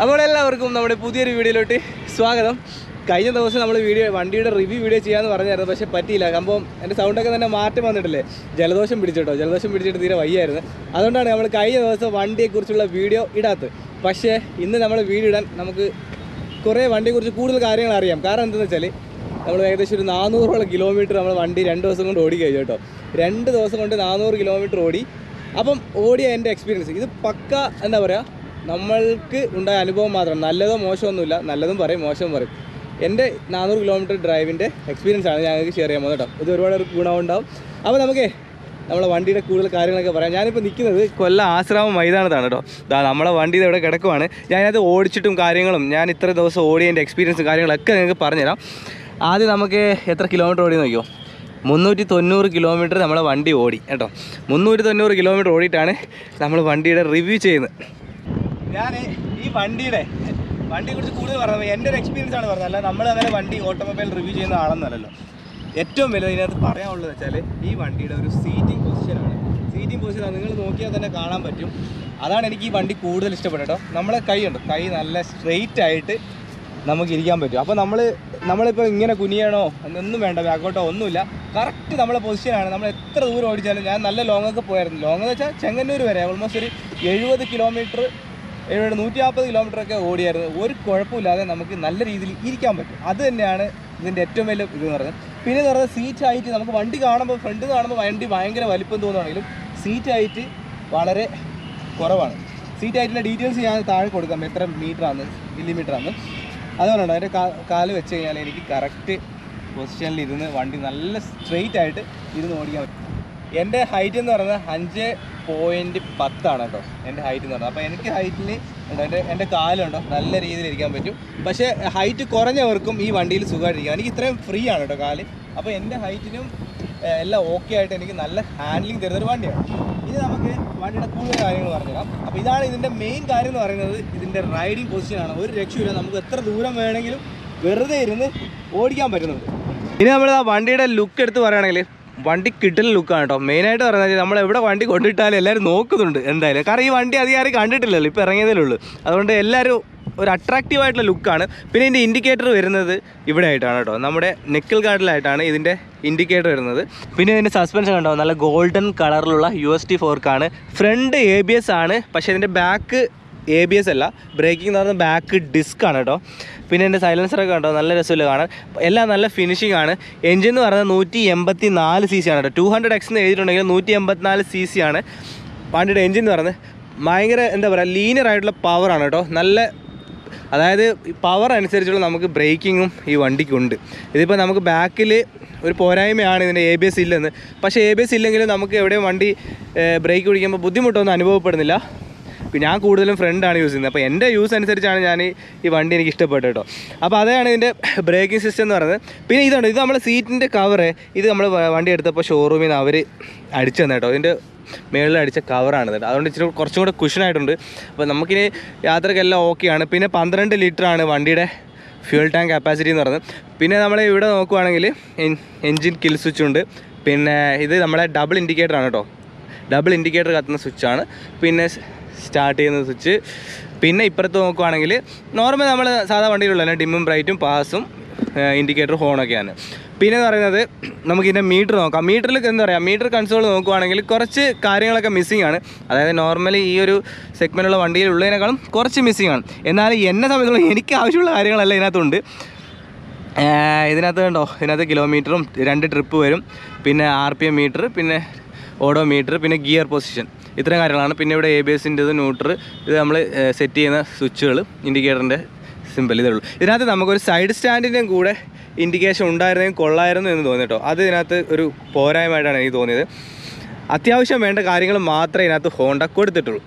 അപ്പോൾ എല്ലാവർക്കും നമ്മുടെ പുതിയൊരു വീഡിയോയിലോട്ട് സ്വാഗതം. കഴിഞ്ഞ ദിവസം നമ്മൾ വണ്ടിയുടെ റിവ്യൂ വീഡിയോ ചെയ്യാമെന്ന് പറഞ്ഞായിരുന്നു, പക്ഷേ പറ്റിയില്ല. സംഭവം എൻ്റെ സൗണ്ടൊക്കെ തന്നെ മാറ്റം വന്നിട്ടില്ലേ, ജലദോഷം പിടിച്ചിട്ട് തീരെ വയ്യായിരുന്നു. അതുകൊണ്ടാണ് നമ്മൾ കഴിഞ്ഞ ദിവസം വണ്ടിയെക്കുറിച്ചുള്ള വീഡിയോ ഇടാത്തത്. പക്ഷേ ഇന്ന് നമ്മൾ വീഡിയോ ഇടാൻ നമുക്ക് കുറേ വണ്ടിയെക്കുറിച്ച് കൂടുതൽ കാര്യങ്ങൾ അറിയാം. കാരണം എന്താണെന്ന് വെച്ചാൽ നമ്മൾ ഏകദേശം ഒരു 400ഓളം കിലോമീറ്റർ നമ്മൾ വണ്ടി 2 ദിവസം കൊണ്ട് ഓടി കഴിഞ്ഞു കേട്ടോ. 2 ദിവസം കൊണ്ട് 400 കിലോമീറ്റർ ഓടി. അപ്പം ഓടിയ എൻ്റെ എക്സ്പീരിയൻസ് ഇത് പക്ക എന്താ പറയുക, നമ്മൾക്ക് ഉണ്ടായ അനുഭവം മാത്രം. നല്ലതോ മോശമൊന്നുമില്ല, നല്ലതും പറയും മോശവും പറയും. എൻ്റെ 400 കിലോമീറ്റർ ഡ്രൈവിൻ്റെ എക്സ്പീരിയൻസ് ആണ് ഞങ്ങൾക്ക് ഷെയർ ചെയ്യാൻ പോകുന്നത് കേട്ടോ. ഇത് ഒരുപാട് ഗുണമുണ്ടാവും. അപ്പോൾ നമുക്ക് നമ്മളെ വണ്ടിയുടെ കൂടുതൽ കാര്യങ്ങളൊക്കെ പറയാം. ഞാനിപ്പോൾ നിൽക്കുന്നത് കൊല്ലം ആശ്രാമം മൈതാനത്താണ് കേട്ടോ. നമ്മളെ വണ്ടി ഇവിടെ കിടക്കുവാണ്. ഞാനത് ഓടിച്ചിട്ടും കാര്യങ്ങളും ഞാൻ ഇത്ര ദിവസം ഓടിയതിൻ്റെ എക്സ്പീരിയൻസും കാര്യങ്ങളൊക്കെ നിങ്ങൾക്ക് പറഞ്ഞുതരാം. ആദ്യം നമുക്ക് എത്ര കിലോമീറ്റർ ഓടി നോക്കിയോ, 390 കിലോമീറ്റർ നമ്മളെ വണ്ടി ഓടി കേട്ടോ. 390 കിലോമീറ്റർ ഓടിയിട്ടാണ് നമ്മൾ വണ്ടിയുടെ റിവ്യൂ ചെയ്യുന്നത്. ഞാൻ ഈ വണ്ടിയെക്കുറിച്ച് കൂടുതൽ പറഞ്ഞത് എൻ്റെ ഒരു എക്സ്പീരിയൻസ് ആണ് പറഞ്ഞത്, അല്ല നമ്മൾ അങ്ങനെ വണ്ടി ഓട്ടോമൊബൈൽ റിവ്യൂ ചെയ്യുന്ന ആളെന്നല്ലല്ലോ. ഏറ്റവും വലുത് ഇതിനകത്ത് പറയാനുള്ളത് വെച്ചാൽ ഈ വണ്ടിയുടെ ഒരു സീറ്റിംഗ് പൊസിഷനാണ്. നിങ്ങൾ നോക്കിയാൽ തന്നെ കാണാൻ പറ്റും. അതാണ് എനിക്ക് ഈ വണ്ടി കൂടുതൽ ഇഷ്ടപ്പെട്ടത് കേട്ടോ. നമ്മളെ കൈ നല്ല സ്ട്രെയിറ്റ് ആയിട്ട് നമുക്ക് ഇരിക്കാൻ പറ്റും. അപ്പോൾ നമ്മളിപ്പോൾ ഇങ്ങനെ കുനിയണോ ഒന്നും വേണ്ട, ബാക്കോട്ടോ ഒന്നുമില്ല, കറക്റ്റ് നമ്മളെ പൊസിഷനാണ്. നമ്മൾ എത്ര ദൂരം ഓടിച്ചാലും, ഞാൻ നല്ല ലോങ്ങൊക്കെ പോയായിരുന്നു. ലോങ് എന്ന് വെച്ചാൽ ചെങ്ങന്നൂർ വരെ ഓൾമോസ്റ്റ് ഒരു 70 കിലോമീറ്റർ 140 കിലോമീറ്ററൊക്കെ ഓടിയായിരുന്നു. ഒരു കുഴപ്പമില്ലാതെ നമുക്ക് നല്ല രീതിയിൽ ഇരിക്കാൻ പറ്റും. അത് തന്നെയാണ് ഇതിൻ്റെ ഏറ്റവും വലിയ ഇതെന്ന് പറയുന്നത്. പിന്നെ എന്ന് പറയുന്നത് സീറ്റ് ഹൈറ്റ്, നമുക്ക് വണ്ടി കാണുമ്പോൾ ഫ്രണ്ട് കാണുമ്പോൾ വണ്ടി ഭയങ്കര വലിപ്പം തോന്നുകയാണെങ്കിലും സീറ്റ് ഹൈറ്റ് വളരെ കുറവാണ്. സീറ്റ് ഹൈറ്റിൻ്റെ ഡീറ്റെയിൽസ് ഞാൻ താഴെ കൊടുക്കാം, എത്ര മില്ലിമീറ്ററാണ്. അതുകൊണ്ടാണ് അതിൻ്റെ കാല് വെച്ച് കഴിഞ്ഞാൽ എനിക്ക് കറക്റ്റ് പൊസിഷനിൽ ഇരുന്ന് വണ്ടി നല്ല സ്ട്രെയിറ്റ് ആയിട്ട് ഇരുന്ന് ഓടിക്കാൻ പറ്റും. എൻ്റെ ഹൈറ്റ് എന്ന് പറയുന്നത് 5.10 കേട്ടോ എൻ്റെ ഹൈറ്റ് എന്ന് പറയുന്നത്. അപ്പോൾ എനിക്ക് ഹൈറ്റിൽ എൻ്റെ കാലുണ്ടോ നല്ല രീതിയിൽ ഇരിക്കാൻ പറ്റും. പക്ഷേ ഹൈറ്റ് കുറഞ്ഞവർക്കും ഈ വണ്ടിയിൽ സുഖമായിട്ടിരിക്കാം. എനിക്ക് ഇത്രയും ഫ്രീ ആണ് കേട്ടോ കാല്. അപ്പോൾ എൻ്റെ ഹൈറ്റിനും എല്ലാം ഓക്കെ ആയിട്ട് എനിക്ക് നല്ല ഹാൻഡ്ലിങ് തരുന്നൊരു വണ്ടിയാണ്. ഇനി നമുക്ക് വണ്ടിയുടെ കൂടുതൽ കാര്യങ്ങൾ പറഞ്ഞുതരാം. അപ്പോൾ ഇതാണ് ഇതിൻ്റെ മെയിൻ കാര്യം എന്ന് പറയുന്നത്, ഇതിൻ്റെ റൈഡിങ് പൊസിഷനാണ്. ഒരു രക്ഷയില്ല, നമുക്ക് എത്ര ദൂരം വേണമെങ്കിലും വെറുതെ ഇരുന്ന് ഓടിക്കാൻ പറ്റുന്നുണ്ട്. ഇനി നമ്മൾ ആ വണ്ടിയുടെ ലുക്ക് എടുത്ത് പറയുകയാണെങ്കിൽ വണ്ടി കിട്ടുന്ന ലുക്കാണ് കേട്ടോ. മെയിനായിട്ട് പറയുന്നത് നമ്മൾ എവിടെ വണ്ടി കൊണ്ടിട്ടാലും എല്ലാവരും നോക്കുന്നുണ്ട് എന്തായാലും. കാരണം ഈ വണ്ടി അധികം ആരും കണ്ടിട്ടില്ലല്ലോ, ഇപ്പോൾ ഇറങ്ങിയതേ ഉള്ളൂ. അതുകൊണ്ട് എല്ലാവരും ഒരു അട്രാക്റ്റീവായിട്ടുള്ള ലുക്കാണ്. പിന്നെ ഇതിൻ്റെ ഇൻഡിക്കേറ്റർ വരുന്നത് ഇവിടെ ആയിട്ടാണ് കേട്ടോ, നമ്മുടെ നെക്കിൾ ഗാർഡിലായിട്ടാണ് ഇതിൻ്റെ ഇൻഡിക്കേറ്റർ വരുന്നത്. പിന്നെ ഇതിൻ്റെ സസ്പെൻഷൻ കണ്ടോ, നല്ല ഗോൾഡൻ കളറിലുള്ള UST ഫോർക്കാണ്. ഫ്രണ്ട് ABS ആണ്, പക്ഷേ ഇതിൻ്റെ ബാക്ക് ABS അല്ല, ബ്രേക്കിംഗ് എന്ന് പറയുന്നത് ബാക്ക് ഡിസ്ക് ആണ് കേട്ടോ. പിന്നെ എൻ്റെ സൈലൻസറൊക്കെ കണ്ടോ, നല്ല രസമില്ല കാണാൻ, എല്ലാം നല്ല ഫിനിഷിംഗ് ആണ്. എൻജിൻ എന്ന് പറയുന്നത് 184 cc ആണ് കേട്ടോ. 200X എന്ന് എഴുതിയിട്ടുണ്ടെങ്കിൽ 184 cc ആണ് വണ്ടിയുടെ എൻജിൻ എന്ന് പറയുന്നത്. ഭയങ്കര എന്താ പറയുക, ലീനിയർ ആയിട്ടുള്ള പവറാണ് കേട്ടോ. നല്ല, അതായത് പവർ അനുസരിച്ചുള്ള നമുക്ക് ബ്രേക്കിങ്ങും ഈ വണ്ടിക്കുണ്ട്. ഇതിപ്പോൾ നമുക്ക് ബാക്കിൽ ഒരു പോരായ്മയാണ് ഇതിൻ്റെ ABS ഇല്ലെന്ന്. പക്ഷേ ABS ഇല്ലെങ്കിലും നമുക്ക് എവിടെയും വണ്ടി ബ്രേക്ക് പിടിക്കുമ്പോൾ ബുദ്ധിമുട്ടൊന്നും അനുഭവപ്പെടുന്നില്ല. പിന്നെ ഞാൻ കൂടുതലും ഫ്രണ്ടാണ് യൂസ് ചെയ്യുന്നത്. അപ്പോൾ എൻ്റെ യൂസ് അനുസരിച്ചാണ് ഞാൻ ഈ വണ്ടി എനിക്ക് ഇഷ്ടപ്പെട്ടത് കേട്ടോ. അപ്പോൾ അതാണ് ഇതിൻ്റെ ബ്രേക്കിംഗ് സിസ്റ്റം എന്ന് പറയുന്നത്. പിന്നെ ഇത് നമ്മുടെ സീറ്റിൻ്റെ കവറ്, ഇത് നമ്മൾ വണ്ടി എടുത്തപ്പോൾ ഷോറൂമിൽ നിന്ന് അവർ അടിച്ചു തന്നെ കേട്ടോ. ഇതിൻ്റെ മേളിൽ അടിച്ച കവറാണ് കേട്ടോ. അതുകൊണ്ട് ഇച്ചിരി കുറച്ചും കൂടെ കുഷനായിട്ടുണ്ട്. അപ്പോൾ നമുക്കിനി യാത്രക്കെല്ലാം ഓക്കെയാണ്. പിന്നെ 12 ലിറ്ററാണ് വണ്ടിയുടെ ഫ്യൂൽ ടാങ്ക് കപ്പാസിറ്റി എന്ന് പറയുന്നത്. പിന്നെ നമ്മൾ ഇവിടെ നോക്കുവാണെങ്കിൽ എൻജിൻ കിൽ സ്വിച്ച് ഉണ്ട്. പിന്നെ ഇത് നമ്മുടെ ഡബിൾ ഇൻഡിക്കേറ്ററാണ് കേട്ടോ. ഡബിൾ ഇൻഡിക്കേറ്റർ കത്തുന്ന സ്വിച്ചാണ്. പിന്നെ സ്റ്റാർട്ട് ചെയ്യുന്ന സ്വിച്ച്. പിന്നെ ഇപ്പുറത്ത് നോക്കുവാണെങ്കിൽ നോർമൽ നമ്മൾ സാധാ വണ്ടിയിലുള്ള ഡിമ്മും ബ്രൈറ്റും പാസും ഇൻഡിക്കേറ്റർ ഹോണൊക്കെയാണ്. പിന്നെ എന്ന് പറയുന്നത് നമുക്കിതിൻ്റെ മീറ്റർ നോക്കാം. മീറ്ററിൽ എന്താ പറയുക, മീറ്റർ കൺസോൾ നോക്കുവാണെങ്കിൽ കുറച്ച് കാര്യങ്ങളൊക്കെ മിസ്സിംഗ് ആണ്. അതായത് നോർമലി ഈ ഒരു സെഗ്മെൻറ്റുള്ള വണ്ടിയിലുള്ളതിനേക്കാളും കുറച്ച് മിസ്സിംഗ് ആണ്. എന്നാൽ എന്നെ സംബന്ധിച്ചുള്ള എനിക്ക് ആവശ്യമുള്ള കാര്യങ്ങളെല്ലാം ഇതിനകത്തുണ്ട്. ഇതിനകത്ത് കണ്ടോ, ഇതിനകത്ത് കിലോമീറ്ററും 2 ട്രിപ്പ് വരും, പിന്നെ RPM മീറ്റർ, പിന്നെ ഓഡോ മീറ്റർ, പിന്നെ ഗിയർ പൊസിഷൻ, ഇത്രയും കാര്യങ്ങളാണ്. പിന്നെ ഇവിടെ ABSൻ്റെ ന്യൂട്രൽ, ഇത് നമ്മൾ സെറ്റ് ചെയ്യുന്ന സ്വിച്ചുകൾ, ഇൻഡിക്കേറ്ററിൻ്റെ സിമ്പിൾ ഇതേ ഉള്ളൂ. ഇതിനകത്ത് നമുക്കൊരു സൈഡ് സ്റ്റാൻഡിൻ്റെയും കൂടെ ഇൻഡിക്കേഷൻ ഉണ്ടായിരുന്നെങ്കിൽ കൊള്ളായിരുന്നു എന്ന് തോന്നി കേട്ടോ. അത് ഇതിനകത്ത് ഒരു പോരായ്മയായിട്ടാണ് എനിക്ക് തോന്നിയത്. അത്യാവശ്യം വേണ്ട കാര്യങ്ങൾ മാത്രമേ ഇതിനകത്ത് ഹോണ്ട കൊടുത്തിട്ടുള്ളൂ.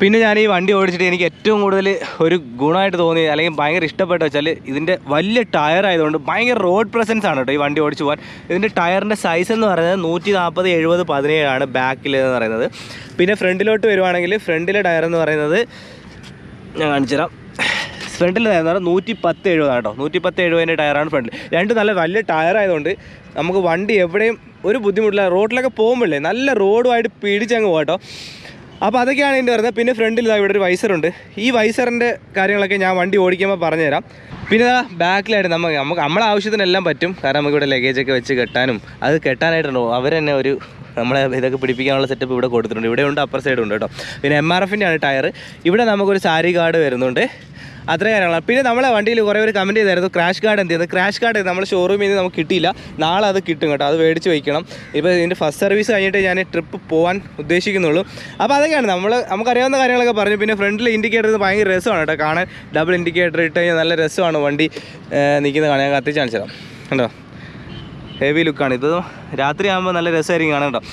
പിന്നെ ഞാൻ ഈ വണ്ടി ഓടിച്ചിട്ട് എനിക്ക് ഏറ്റവും കൂടുതൽ ഒരു ഗുണമായിട്ട് തോന്നിയത്, അല്ലെങ്കിൽ ഭയങ്കര ഇഷ്ടപ്പെട്ട വെച്ചാൽ ഇതിൻ്റെ വലിയ ടയർ ആയതുകൊണ്ട് ഭയങ്കര റോഡ് പ്രസൻസ് ആണ് കേട്ടോ ഈ വണ്ടി ഓടിച്ച് പോകാൻ. ഇതിൻ്റെ ടയറിൻ്റെ സൈസ് എന്ന് പറയുന്നത് 140, 70, 17 ആണ് ബാക്കിൽ എന്ന് പറയുന്നത്. പിന്നെ ഫ്രണ്ടിലോട്ട് വരുവാണെങ്കിൽ ഫ്രണ്ടിലെ ടയർ എന്ന് പറയുന്നത് ഞാൻ കാണിച്ചു തരാം. ഫ്രണ്ടിൽ ടയർ എന്ന് പറഞ്ഞാൽ 110, 70 ആണ് കേട്ടോ. 110, 70 ടയറാണ് ഫ്രണ്ടിൽ. രണ്ട് നല്ല വലിയ ടയറായതുകൊണ്ട് നമുക്ക് വണ്ടി എവിടെയും ഒരു ബുദ്ധിമുട്ടില്ല. റോഡിലൊക്കെ പോകുമ്പോഴേ നല്ല റോഡുമായിട്ട് പിടിച്ചങ്ങ് പോകാം കേട്ടോ. അപ്പോൾ അതൊക്കെയാണ് ഇതിൻ്റെ വരുന്നത്. പിന്നെ ഫ്രണ്ടിൽ ഇവിടെ ഒരു വൈസറുണ്ട്. ഈ വൈസറിൻ്റെ കാര്യങ്ങളൊക്കെ ഞാൻ വണ്ടി ഓടിക്കുമ്പോൾ പറഞ്ഞുതരാം. പിന്നെ ബാക്കിലായിട്ട് നമ്മളെ ആവശ്യത്തിനെല്ലാം പറ്റും. കാരണം നമുക്ക് ഇവിടെ ലഗേജൊക്കെ വെച്ച് കെട്ടാനും അത് കെട്ടാനായിട്ടുണ്ടോ അവർ തന്നെ ഒരു നമ്മളെ ഇതൊക്കെ പിടിപ്പിക്കാനുള്ള സെറ്റപ്പ് ഇവിടെ കൊടുത്തിട്ടുണ്ട്. ഇവിടെ ഉണ്ട്, അപ്പർ സൈഡ് ഉണ്ട് കേട്ടോ. പിന്നെ MRF-ൻ്റെ ആണ് ടയർ. ഇവിടെ നമുക്കൊരു സാരി ഗാർഡ് വരുന്നുണ്ട്. അത്രയും കാര്യങ്ങളാണ്. പിന്നെ നമ്മളെ വണ്ടിയിൽ കുറേ ഒരു കമൻറ്റ് ചെയ്തായിരുന്നു ക്രാഷ് ഗാർഡ് എന്ത് ചെയ്യുന്നത്. ക്രാഷ് ഗാർഡ് നമ്മൾ ഷോറൂമിൽ നിന്ന് നമുക്ക് കിട്ടിയില്ല. നാളെ അത് കിട്ടും കേട്ടോ. അത് മേടിച്ച് വയ്ക്കണം. ഇപ്പോൾ ഇതിൻ്റെ ഫസ്റ്റ് സർവീസ് കഴിഞ്ഞിട്ട് ഞാൻ ട്രിപ്പ് പോകാൻ ഉദ്ദേശിക്കുന്നുള്ളൂ. അപ്പോൾ അതൊക്കെയാണ് നമുക്കറിയാവുന്ന കാര്യങ്ങളൊക്കെ പറഞ്ഞു. പിന്നെ ഫ്രണ്ടിൽ ഇൻഡിക്കേറ്റർ ഭയങ്കര രസമാണ് കേട്ടോ കാണാൻ. ഡബിൾ ഇൻഡിക്കേറ്റർ ഇട്ട് കഴിഞ്ഞാൽ നല്ല രസമാണ് വണ്ടി നിൽക്കുന്നത് കാണാൻ. ഞാൻ കത്തിച്ച് കാണിച്ചു തരാം. കണ്ടോ, ഹെവി ലുക്കാണ്. ഇത് രാത്രി ആകുമ്പോൾ നല്ല രസമായിരിക്കും കാണാൻ കേട്ടോ.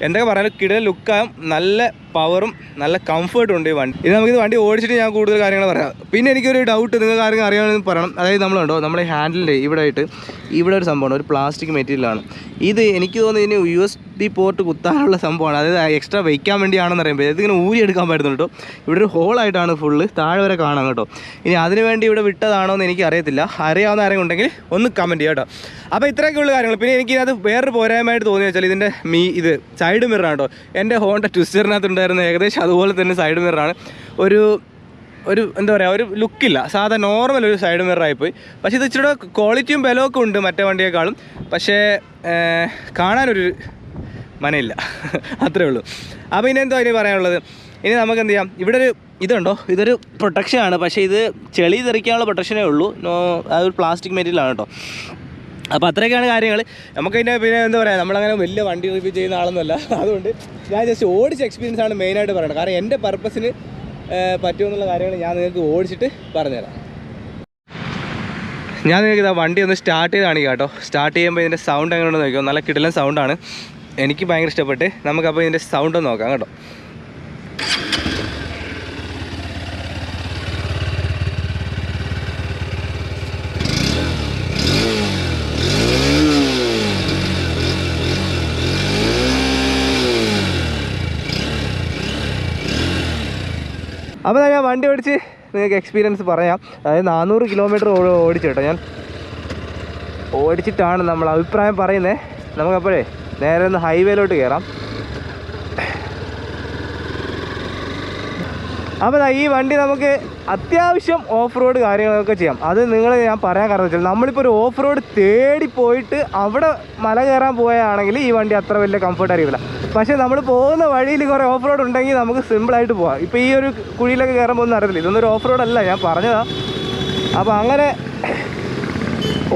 എന്തൊക്കെ പറയാനും കിടൽ ലുക്കായും നല്ല പവറും നല്ല കംഫർട്ടും ഉണ്ട് ഈ വണ്ടി. ഇത് നമുക്കിത് വണ്ടി ഓടിച്ചിട്ട് ഞാൻ കൂടുതൽ കാര്യങ്ങൾ പറയാം. പിന്നെ എനിക്കൊരു ഡൗട്ട് നിങ്ങൾക്ക് ആരെങ്കിലും അറിയാമെന്ന് പറയണം. അതായത് നമ്മളുണ്ടോ നമ്മുടെ ഹാൻഡിലിൻ്റെ ഇവിടെ ഒരു സംഭവമാണ്, ഒരു പ്ലാസ്റ്റിക് മെറ്റീരിയലാണ് ഇത്. എനിക്ക് തോന്നുന്നു ഇതിന് USB പോർട്ട് കുത്താനുള്ള സംഭവമാണ്. അതായത് എക്സ്ട്രാ വയ്ക്കാൻ വേണ്ടിയാണെന്ന് അറിയുമ്പോൾ ഇതിങ്ങനെ ഊരിയെടുക്കാൻ പറ്റുന്നു കേട്ടോ. ഇവിടെ ഒരു ഹോളായിട്ടാണ് ഫുള്ള്, താഴെ വരെ കാണാം കേട്ടോ. ഇനി അതിന് വേണ്ടി ഇവിടെ വിട്ടതാണോ എന്ന് എനിക്ക് അറിയത്തില്ല. അറിയാവുന്ന ആരെങ്കിലും ഉണ്ടെങ്കിൽ ഒന്ന് കമൻറ്റ് ചെയ്യാം കേട്ടോ. അപ്പോൾ ഇത്രയൊക്കെയുള്ള കാര്യങ്ങൾ. പിന്നെ എനിക്കിത് വേറൊരു പോരായ്മയായിട്ട് തോന്നി വെച്ചാൽ ഇതിൻ്റെ ഇത് സൈഡ് മിററാണ് കേട്ടോ. എൻ്റെ ഹോണ്ട ട്വിസ്റ്ററിനകത്ത് ഉണ്ടായിരുന്ന ഏകദേശം അതുപോലെ തന്നെ സൈഡ് മിററാണ്. ഒരു എന്താ പറയുക, ഒരു ലുക്കില്ല. സാധാ നോർമൽ ഒരു സൈഡ് മിററായിപ്പോയി. പക്ഷേ ഇത് ഇച്ചിരി ക്വാളിറ്റിയും ബലമൊക്കെ ഉണ്ട് മറ്റേ വണ്ടിയേക്കാളും. പക്ഷേ കാണാനൊരു മനയില്ല, അത്രേ ഉള്ളൂ. അപ്പോൾ ഇനി എന്തോ ഇനി പറയാനുള്ളത്. ഇനി നമുക്ക് എന്ത് ചെയ്യാം, ഇവിടെ ഒരു ഇതുണ്ടോ, ഇതൊരു പ്രൊട്ടക്ഷനാണ്. പക്ഷേ ഇത് ചെളി തെറിക്കാനുള്ള പ്രൊട്ടക്ഷനേ ഉള്ളൂ. അതൊരു പ്ലാസ്റ്റിക് മെറ്റീരിയലാണ് കേട്ടോ. അപ്പോൾ അത്രയൊക്കെയാണ് കാര്യങ്ങൾ. നമുക്കതിൻ്റെ പിന്നെ എന്താ പറയുക, നമ്മളങ്ങനെ വലിയ വണ്ടി റിവ്യൂ ചെയ്യുന്ന ആളൊന്നുമല്ല. അതുകൊണ്ട് ഞാൻ ജസ്റ്റ് ഓടിച്ച എക്സ്പീരിയൻസ് ആണ് മെയിനായിട്ട് പറയുന്നത്. കാരണം എൻ്റെ പർപ്പസിന് പറ്റുമെന്നുള്ള കാര്യങ്ങൾ ഞാൻ നിങ്ങൾക്ക് ഓടിച്ചിട്ട് പറഞ്ഞുതരാം. ഞാൻ നിങ്ങൾക്ക് ഇതാ വണ്ടി ഒന്ന് സ്റ്റാർട്ട് ചെയ്ത് കാണിക്കാം കേട്ടോ. സ്റ്റാർട്ട് ചെയ്യുമ്പോൾ ഇതിൻ്റെ സൗണ്ട് എങ്ങനെയുണ്ടെന്ന് നോക്കിയോ. നല്ല കിടിലൻ സൗണ്ടാണ്, എനിക്ക് ഭയങ്കര ഇഷ്ടപ്പെട്ട്. നമുക്കപ്പോൾ ഇതിൻ്റെ സൗണ്ട് ഒന്ന് നോക്കാം കേട്ടോ. അപ്പോൾ ഞാൻ വണ്ടി ഓടിച്ച് നിങ്ങൾക്ക് എക്സ്പീരിയൻസ് പറയാം. അതായത് 400 കിലോമീറ്റർ ഓടിച്ചു കേട്ടോ. ഞാൻ ഓടിച്ചിട്ടാണ് നമ്മൾ അഭിപ്രായം പറയുന്നത്. നമുക്കപ്പോഴേ നേരെ ഒന്ന് ഹൈവേയിലോട്ട് കയറാം. അപ്പോൾ ഈ വണ്ടി നമുക്ക് അത്യാവശ്യം ഓഫ് റോഡ് കാര്യങ്ങളൊക്കെ ചെയ്യാം. അത് ഞാൻ പറയാൻ കാരണം വെച്ചാൽ നമ്മളിപ്പോൾ ഒരു ഓഫ് റോഡ് തേടി പോയിട്ട് അവിടെ മല കയറാൻ പോവുകയാണെങ്കിൽ ഈ വണ്ടി അത്ര വലിയ കംഫർട്ട് അറിയില്ല. പക്ഷേ നമ്മൾ പോകുന്ന വഴിയിൽ കുറേ ഓഫ് റോഡ് ഉണ്ടെങ്കിൽ നമുക്ക് സിമ്പിളായിട്ട് പോകാം. ഇപ്പോൾ ഈ ഒരു കുഴിയിലൊക്കെ കയറുമ്പോൾ ഒന്നും അറിയത്തില്ല. ഇതൊന്നൊരു ഓഫ് റോഡല്ല, ഞാൻ പറഞ്ഞതാണ്. അപ്പോൾ അങ്ങനെ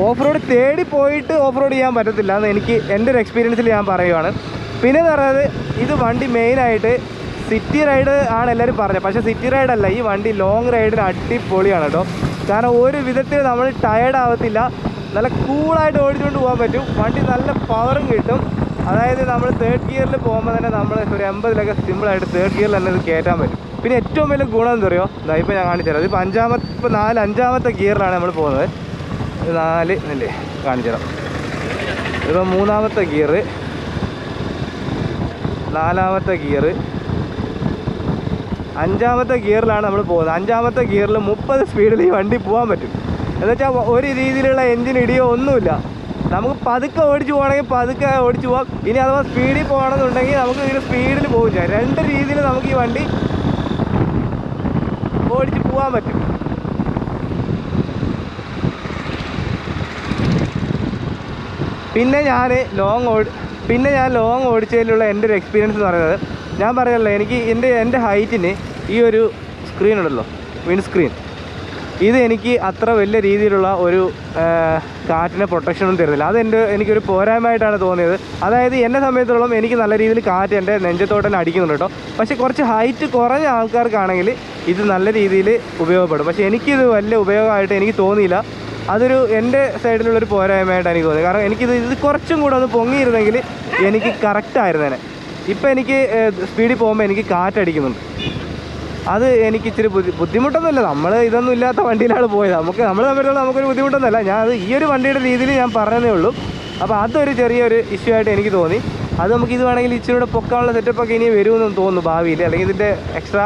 ഓഫ് റോഡ് തേടി പോയിട്ട് ഓഫ് റോഡ് ചെയ്യാൻ പറ്റത്തില്ല എന്ന് എൻ്റെ ഒരു എക്സ്പീരിയൻസിൽ ഞാൻ പറയുവാണ്. പിന്നെ എന്ന് പറയുന്നത്, ഇത് വണ്ടി മെയിനായിട്ട് സിറ്റി റൈഡ് ആണ് എല്ലാവരും പറഞ്ഞത്. പക്ഷേ സിറ്റി റൈഡല്ല, ഈ വണ്ടി ലോങ് റൈഡിന് അടിപൊളിയാണ് കേട്ടോ. കാരണം ഒരു വിധത്തിൽ നമ്മൾ ടയേർഡ് ആവത്തില്ല. നല്ല കൂളായിട്ട് ഓടിച്ചുകൊണ്ട് പോകാൻ പറ്റും. വണ്ടി നല്ല പവറും കിട്ടും. അതായത് നമ്മൾ 3rd ഗിയറിൽ പോകുമ്പോൾ തന്നെ നമ്മൾ ഒരു 80-ലൊക്കെ സിമ്പിളായിട്ട് 3rd ഗിയറിൽ തന്നെ ഇത് കയറ്റാൻ പറ്റും. പിന്നെ ഏറ്റവും വലിയ ഗുണം എന്താ പറയുക, ഇതാ ഇപ്പോൾ ഞാൻ കാണിച്ചു തരാം. ഇതിപ്പോൾ അഞ്ചാമത്തെ ഗിയറിലാണ് നമ്മൾ പോകുന്നത്. 4 അല്ലേ കാണിച്ചു തരാം. ഇപ്പോൾ 3-ാമത്തെ ഗിയർ, 4-ാമത്തെ ഗിയർ, 5-ാമത്തെ ഗിയറിലാണ് നമ്മൾ പോകുന്നത്. 5-ാമത്തെ ഗിയറിൽ 30 സ്പീഡിൽ ഈ വണ്ടി പോകാൻ പറ്റും. എന്നുവെച്ചാൽ ഒരു രീതിയിലുള്ള എൻജിൻ ഇടിയോ ഒന്നുമില്ല. നമുക്ക് പതുക്കെ ഓടിച്ച് പോകണമെങ്കിൽ പതുക്കെ ഓടിച്ച് പോകാം. ഇനി അഥവാ സ്പീഡിൽ പോകണമെന്നുണ്ടെങ്കിൽ നമുക്ക് ഇതിന് സ്പീഡിൽ പോകും ചെയ്യാം. 2 രീതിയിൽ നമുക്ക് ഈ വണ്ടി ഓടിച്ച് പോകാൻ പറ്റും. പിന്നെ ഞാൻ ലോങ് ഓടിച്ചതിലുള്ള എൻ്റെ ഒരു എക്സ്പീരിയൻസ് എന്ന് പറയുന്നത്, ഞാൻ പറയല്ലോ, എനിക്ക് എൻ്റെ ഹൈറ്റിന് ഈ ഒരു സ്ക്രീൻ ഉണ്ടല്ലോ, വിൻഡ് സ്ക്രീൻ, ഇത് എനിക്ക് അത്ര വലിയ രീതിയിലുള്ള ഒരു കാറ്റിനെ പ്രൊട്ടക്ഷനൊന്നും തരുന്നില്ല. എനിക്കൊരു പോരായ്മയായിട്ടാണ് തോന്നിയത്. അതായത് എന്നെ സംബന്ധിച്ചിടത്തോളം എനിക്ക് നല്ല രീതിയിൽ കാറ്റ് എൻ്റെ നെഞ്ചത്തോട്ട് തന്നെ അടിക്കുന്നുണ്ട് കേട്ടോ. പക്ഷേ കുറച്ച് ഹൈറ്റ് കുറഞ്ഞ ആൾക്കാർക്കാണെങ്കിൽ ഇത് നല്ല രീതിയിൽ ഉപയോഗപ്പെടും. പക്ഷേ എനിക്കിത് വലിയ ഉപയോഗമായിട്ട് എനിക്ക് തോന്നിയില്ല. അതൊരു എൻ്റെ സൈഡിലുള്ളൊരു പോരായ്മയായിട്ട് എനിക്ക് തോന്നി. കാരണം ഇത് കുറച്ചും കൂടെ ഒന്ന് പൊങ്ങിയിരുന്നെങ്കിൽ എനിക്ക് കറക്റ്റായിരുന്നേനെ. ഇപ്പം എനിക്ക് സ്പീഡിൽ പോകുമ്പോൾ എനിക്ക് കാറ്റടിക്കുന്നുണ്ട്. അത് എനിക്ക് ഇച്ചിരി ബുദ്ധിമുട്ടൊന്നുമില്ല. നമ്മൾ ഇതൊന്നും ഇല്ലാത്ത വണ്ടിയിലാണ് പോയത്. നമ്മൾ തമ്മിലുള്ള നമുക്കൊരു ബുദ്ധിമുട്ടൊന്നുമല്ല. അത് ഈ ഒരു വണ്ടിയുടെ രീതിയിൽ ഞാൻ പറഞ്ഞതേ ഉള്ളൂ. അപ്പോൾ അതൊരു ചെറിയൊരു ഇഷ്യൂ ആയിട്ട് എനിക്ക് തോന്നി. അത് ഇത് വേണമെങ്കിൽ ഇച്ചിരി കൂടെ പൊക്കാനുള്ള സെറ്റപ്പൊക്കെ ഇനി വരുമെന്ന് തോന്നുന്നു ഭാവിയിൽ. അല്ലെങ്കിൽ ഇതിൻ്റെ എക്സ്ട്രാ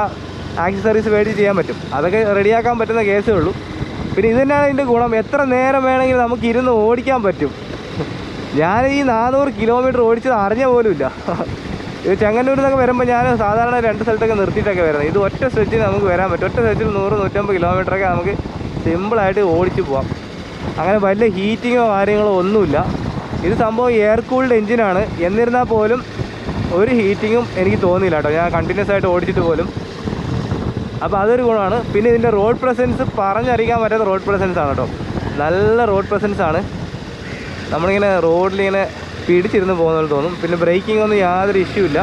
ആക്സസറീസ് മേടിച്ച് ചെയ്യാൻ പറ്റും. അതൊക്കെ റെഡിയാക്കാൻ പറ്റുന്ന കേസേ ഉള്ളൂ. പിന്നെ ഇത് തന്നെയാണ് ഇതിൻ്റെ ഗുണം. എത്ര നേരം വേണമെങ്കിലും നമുക്ക് ഇരുന്ന് ഓടിക്കാൻ പറ്റും. ഞാൻ ഈ 400 കിലോമീറ്റർ ഓടിച്ചത് അറിഞ്ഞ പോലുമില്ല. ഇത് ചെങ്ങന്നൂരിൽ നിന്നൊക്കെ വരുമ്പോൾ ഞാൻ സാധാരണ 2 സ്ഥലത്തൊക്കെ നിർത്തിയിട്ടൊക്കെ വരുന്നത്. ഇത് ഒറ്റ സ്ട്രെച്ചിൽ നമുക്ക് വരാൻ പറ്റും. ഒറ്റ സ്ട്രെച്ചിൽ 100-150 കിലോമീറ്ററൊക്കെ നമുക്ക് സിമ്പിളായിട്ട് ഓടിച്ച് പോവാം. അങ്ങനെ വലിയ ഹീറ്റിങ്ങോ കാര്യങ്ങളോ ഒന്നുമില്ല. ഇത് സംഭവം എയർ കൂൾഡ് എഞ്ചിനാണ്. എന്നിരുന്നാൽ പോലും ഒരു ഹീറ്റിങ്ങും എനിക്ക് തോന്നിയില്ല കേട്ടോ, ഞാൻ കണ്ടിന്യൂസ് ആയിട്ട് ഓടിച്ചിട്ട് പോലും. അപ്പോൾ അതൊരു ഗുണമാണ്. പിന്നെ ഇതിൻ്റെ റോഡ് പ്രസൻസ് പറഞ്ഞറിയിക്കാൻ പറ്റാത്ത റോഡ് പ്രസൻസ് ആണ് കേട്ടോ. നല്ല റോഡ് പ്രസൻസ് ആണ്. നമ്മളിങ്ങനെ റോഡിലിങ്ങനെ പിടിച്ചിരുന്ന് പോകുന്നത് തോന്നും. പിന്നെ ബ്രേക്കിംഗ് ഒന്നും യാതൊരു ഇഷ്യൂ ഇല്ല.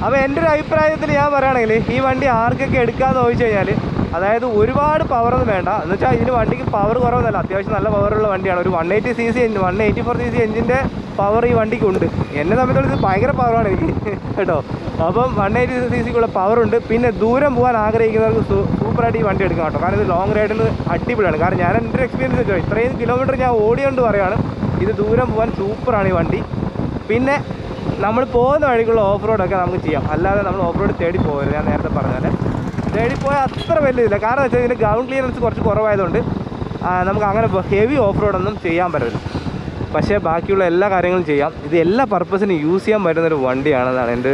അപ്പോൾ എൻ്റെ ഒരു അഭിപ്രായത്തിൽ ഞാൻ പറയുകയാണെങ്കിൽ ഈ വണ്ടി ആർക്കൊക്കെ എടുക്കാമെന്ന് ചോദിച്ചു കഴിഞ്ഞാൽ, അതായത് ഒരുപാട് പവറൊന്നും വേണ്ട. എന്ന് വെച്ചാൽ ഇതിന് വണ്ടിക്ക് പവർ കുറവൊന്നുമല്ല, അത്യാവശ്യം നല്ല പവറുള്ള വണ്ടിയാണ്. ഒരു 184 എഞ്ചിൻ്റെ പവർ ഈ വണ്ടിക്കുണ്ട്. എന്നെ സംബന്ധിച്ചിടത്തോളം ഇത് ഭയങ്കര പവറാണ് എനിക്ക് കേട്ടോ. അപ്പം 180cc പവറുണ്ട്. പിന്നെ ദൂരം പോകാൻ ആഗ്രഹിക്കുന്നവർക്ക് സൂപ്പറായിട്ട് ഈ വണ്ടി എടുക്കാം കേട്ടോ. കാരണം ഇത് ലോങ് റൈഡിന് അടിപൊളിയാണ്. കാരണം ഞാൻ എൻ്റെ ഒരു എക്സ്പീരിയൻസ് വെച്ചോ, ഇത്രയും കിലോമീറ്റർ ഞാൻ ഓടിയോണ്ട് പറയുകയാണ്, ഇത് ദൂരം പോകാൻ സൂപ്പറാണ് ഈ വണ്ടി. പിന്നെ നമ്മൾ പോകുന്ന വഴിക്കുള്ള ഓഫ് റോഡൊക്കെ നമുക്ക് ചെയ്യാം. അല്ലാതെ നമ്മൾ ഓഫ് റോഡ് തേടി പോകരുത്. ഞാൻ നേരത്തെ പറഞ്ഞാൽ തേടി പോയാൽ അത്ര വലിയതില്ല. കാരണം വെച്ചാൽ ഇതിൻ്റെ ഗ്രൗണ്ട് ക്ലിയറൻസ് കുറച്ച് കുറവായതുകൊണ്ട് നമുക്ക് അങ്ങനെ ഹെവി ഓഫ് റോഡൊന്നും ചെയ്യാൻ പറ്റില്ല. പക്ഷേ ബാക്കിയുള്ള എല്ലാ കാര്യങ്ങളും ചെയ്യാം. ഇത് എല്ലാ പർപ്പസിനും യൂസ് ചെയ്യാൻ പറ്റുന്നൊരു വണ്ടിയാണെന്നാണ് എൻ്റെ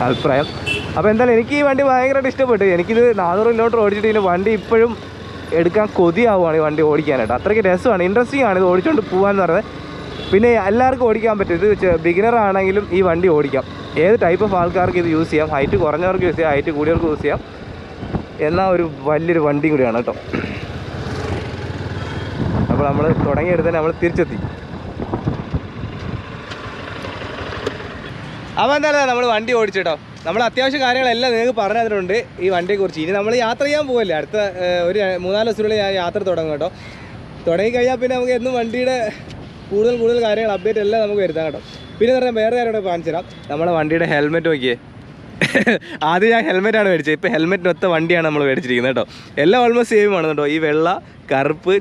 അഭിപ്രായം. അപ്പോൾ എന്തായാലും എനിക്ക് ഈ വണ്ടി ഭയങ്കരമായിട്ട് ഇഷ്ടപ്പെട്ടു. എനിക്കിത് 400 കിലോമീറ്റർ ഓടിച്ചിട്ട് ഇതിൻ്റെ വണ്ടി ഇപ്പോഴും എടുക്കാൻ കൊതിയാവുകയാണ് ഈ വണ്ടി ഓടിക്കാനായിട്ട്. അത്രയ്ക്ക് രസമാണ്, ഇൻട്രസ്റ്റിംഗ് ആണ് ഇത് ഓടിച്ചുകൊണ്ട് പോകാമെന്ന് പറയുന്നത്. പിന്നെ എല്ലാവർക്കും ഓടിക്കാൻ പറ്റും. ഇത് ബിഗിനർ ആണെങ്കിലും ഈ വണ്ടി ഓടിക്കാം. ഏത് ടൈപ്പ് ഓഫ് ആൾക്കാർക്ക് ഇത് യൂസ് ചെയ്യാം. ഹൈറ്റ് കുറഞ്ഞവർക്ക് യൂസ് ചെയ്യാം, ഹൈറ്റ് കൂടിയവർക്ക് യൂസ് ചെയ്യാം. എന്നാൽ ഒരു വലിയൊരു വണ്ടി കൂടിയാണ് കേട്ടോ. അപ്പോൾ നമ്മൾ തുടങ്ങിയെടുത്ത് നമ്മൾ തിരിച്ചെത്തി. അപ്പോൾ എന്തായാലും നമ്മൾ വണ്ടി ഓടിച്ചിട്ടോ. നമ്മൾ അത്യാവശ്യം കാര്യങ്ങളെല്ലാം നിങ്ങൾക്ക് പറഞ്ഞു തന്നിട്ടുണ്ട് ഈ വണ്ടിയെക്കുറിച്ച്. ഇനി നമ്മൾ യാത്ര ചെയ്യാൻ പോകല്ലേ, അടുത്ത ഒരു 3-4 ദിവസത്തിനുള്ളിൽ ഞാൻ യാത്ര തുടങ്ങും കേട്ടോ. തുടങ്ങിക്കഴിഞ്ഞാൽ പിന്നെ നമുക്ക് എന്നും വണ്ടിയുടെ കൂടുതൽ കാര്യങ്ങൾ അപ്ഡേറ്റ് എല്ലാം നമുക്ക് വരുത്താം കേട്ടോ. പിന്നെ പറഞ്ഞാൽ വേറെ കാര്യം കൂടെ കാണിച്ചു തരാം. നമ്മുടെ വണ്ടിയുടെ ഹെൽമെറ്റ് നോക്കിയേ. ആദ്യം ഞാൻ ഹെൽമെറ്റാണ് മേടിച്ചത്. ഇപ്പോൾ ഹെൽമെറ്റിനൊത്ത വണ്ടിയാണ് നമ്മൾ മേടിച്ചിരിക്കുന്നത് കേട്ടോ. എല്ലാം ഓൾമോസ്റ്റ് സെയിം ആണ് കേട്ടോ. ഈ വെള്ള കറുപ്പ്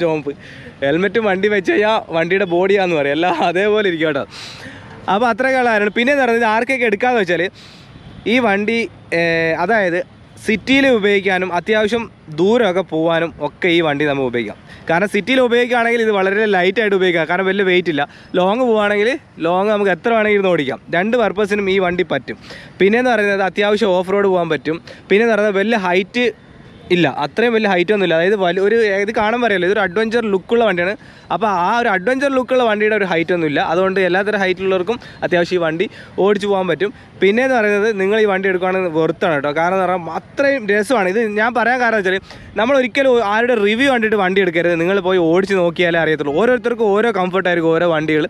ചുവപ്പ് ഹെൽമെറ്റും വണ്ടി വെച്ച് കഴിഞ്ഞാൽ വണ്ടിയുടെ ബോഡിയാണെന്ന് പറയും. എല്ലാം അതേപോലെ ഇരിക്കും കേട്ടോ. അപ്പോൾ അത്രയൊക്കെ ഉള്ളതാണ്. പിന്നെ എന്ന് പറയുന്നത് ആർക്കൊക്കെ എടുക്കാമെന്ന് വെച്ചാൽ ഈ വണ്ടി അതായത് സിറ്റിയിൽ ഉപയോഗിക്കാനും അത്യാവശ്യം ദൂരമൊക്കെ പോകാനും ഒക്കെ ഈ വണ്ടി നമുക്ക് ഉപയോഗിക്കാം. കാരണം സിറ്റിയിൽ ഉപയോഗിക്കുകയാണെങ്കിൽ ഇത് വളരെ ലൈറ്റായിട്ട് ഉപയോഗിക്കാം. കാരണം വലിയ വെയിറ്റ് ഇല്ല. ലോങ് പോവുകയാണെങ്കിൽ നമുക്ക് എത്ര വേണമെങ്കിൽ ഇരുന്ന് ഓടിക്കാം. 2 പർപ്പസിനും ഈ വണ്ടി പറ്റും. പിന്നെയെന്ന് പറയുന്നത് അത്യാവശ്യം ഓഫ് റോഡ് പോകാൻ പറ്റും. പിന്നെയെന്ന് പറയുന്നത് വലിയ ഹൈറ്റ് ഇല്ല, അത്രയും വലിയ ഹൈറ്റ് ഒന്നുമില്ല. അതായത് ഇത് കാണാൻ പറയല്ലോ, ഇതൊരു അഡ്വഞ്ചർ ലുക്കുള്ള വണ്ടിയാണ്. അപ്പോൾ ആ ഒരു അഡ്വഞ്ചർ ലുക്കുള്ള വണ്ടിയുടെ ഒരു ഹൈറ്റ് ഒന്നുമില്ല. അതുകൊണ്ട് എല്ലാത്തരം ഹൈറ്റുള്ളവർക്കും അത്യാവശ്യം ഈ വണ്ടി ഓടിച്ചു പോകാൻ പറ്റും. പിന്നെയെന്ന് പറയുന്നത് നിങ്ങൾ ഈ വണ്ടി എടുക്കുകയാണെങ്കിൽ വെറുത്താണ് കേട്ടോ. കാരണം എന്ന് പറഞ്ഞാൽ അത്രയും രസമാണ്. ഇത് ഞാൻ പറയാൻ കാരണം വെച്ചാൽ നമ്മൾ ഒരിക്കലും ആരുടെ റിവ്യൂ കണ്ടിട്ട് വണ്ടി എടുക്കരുത്. നിങ്ങൾ പോയി ഓടിച്ച് നോക്കിയാലേ അറിയത്തുള്ളൂ. ഓരോരുത്തർക്കും ഓരോ കംഫർട്ടായിരിക്കും ഓരോ വണ്ടികൾ.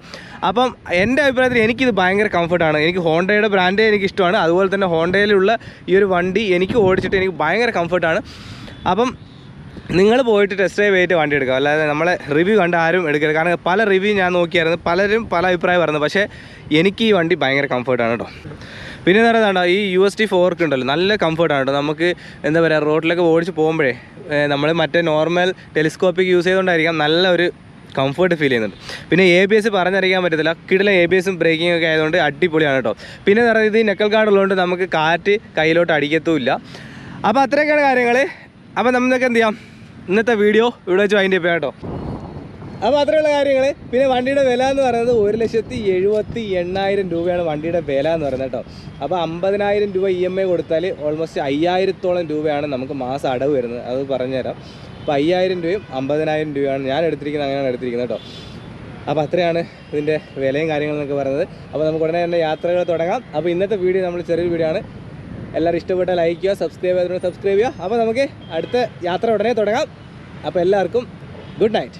അപ്പം എൻ്റെ അഭിപ്രായത്തിൽ എനിക്കിത് ഭയങ്കര കംഫർട്ടാണ്. എനിക്ക് ഹോണ്ടയുടെ ബ്രാൻഡേ എനിക്കിഷ്ടമാണ്. അതുപോലെ തന്നെ ഹോണ്ടയിലുള്ള ഈ ഒരു വണ്ടി എനിക്ക് ഓടിച്ചിട്ട് എനിക്ക് ഭയങ്കര കംഫർട്ടാണ്. അപ്പം നിങ്ങൾ പോയിട്ട് ടെസ്റ്റ് ഡ്രൈവ് ചെയ്തിട്ട് വണ്ടി എടുക്കുക. അല്ലാതെ നമ്മളെ റിവ്യൂ കണ്ട് ആരും എടുക്കരുത്. കാരണം പല റിവ്യൂ ഞാൻ നോക്കിയായിരുന്നു, പലരും പല അഭിപ്രായം പറഞ്ഞു. പക്ഷേ എനിക്ക് ഈ വണ്ടി ഭയങ്കര കംഫർട്ടാണ് കേട്ടോ. പിന്നെ എന്ന് പറയുന്നത് ഈ USD ഫോർക്ക് ഉണ്ടല്ലോ, നല്ല കംഫർട്ടാണ് കേട്ടോ. നമുക്ക് എന്താ പറയുക, റോഡിലൊക്കെ ഓടിച്ച് പോകുമ്പോഴേ നമ്മൾ മറ്റേ നോർമൽ ടെലിസ്കോപ്പിക് യൂസ് ചെയ്തുകൊണ്ടായിരിക്കാം നല്ല ഒരു കംഫർട്ട് ഫീൽ ചെയ്യുന്നുണ്ട്. പിന്നെ ABS പറഞ്ഞറിയിക്കാൻ പറ്റത്തില്ല. കിടിലൻ ABSും ബ്രേക്കിംഗ് ഒക്കെ ആയതുകൊണ്ട് അടിപൊളിയാണ് കേട്ടോ. പിന്നെ എന്ന് പറയുന്നത് ഇത് നെക്കൽ ഗാർഡ് ഉള്ളതുകൊണ്ട് നമുക്ക് കാറ്റ് കയ്യിലോട്ട് അടിക്കത്തുമില്ല. അപ്പോൾ അത്രയൊക്കെയാണ് കാര്യങ്ങൾ. അപ്പോൾ നമുക്ക് എന്ത് ചെയ്യാം, ഇന്നത്തെ വീഡിയോ ഇവിടെ വെച്ച് വൈൻഡ് ചെയ്യാം കേട്ടോ. അപ്പോൾ അത്രയുള്ള കാര്യങ്ങൾ. പിന്നെ വണ്ടിയുടെ വില എന്ന് പറയുന്നത് 1,78,000 രൂപയാണ് വണ്ടിയുടെ വില എന്ന് പറയുന്നത് കേട്ടോ. അപ്പോൾ 50,000 രൂപ EMI കൊടുത്താൽ ഓൾമോസ്റ്റ് 5,000-ഓളം രൂപയാണ് നമുക്ക് മാസം അടവ് വരുന്നത്. അത് പറഞ്ഞുതരാം. അപ്പോൾ 5,000 രൂപയും 50,000 രൂപയാണ് ഞാൻ എടുത്തിരിക്കുന്നത്. അങ്ങനെയാണ് എടുത്തിരിക്കുന്നത് കേട്ടോ. അപ്പോൾ അത്രയാണ് ഇതിൻ്റെ വിലയും കാര്യങ്ങളെന്നൊക്കെ പറയുന്നത്. അപ്പോൾ നമുക്ക് ഉടനെ തന്നെ യാത്രകൾ തുടങ്ങാം. അപ്പോൾ ഇന്നത്തെ വീഡിയോ നമ്മൾ ചെറിയൊരു വീഡിയോ ആണ്. എല്ലാവരും ഇഷ്ടപ്പെട്ടാൽ ലൈക്ക് ചെയ്യുക, സബ്സ്ക്രൈബ് ചെയ്യുക. അപ്പോൾ നമുക്ക് അടുത്ത യാത്ര ഉടനെ തുടങ്ങാം. അപ്പോൾ എല്ലാവർക്കും ഗുഡ് നൈറ്റ്.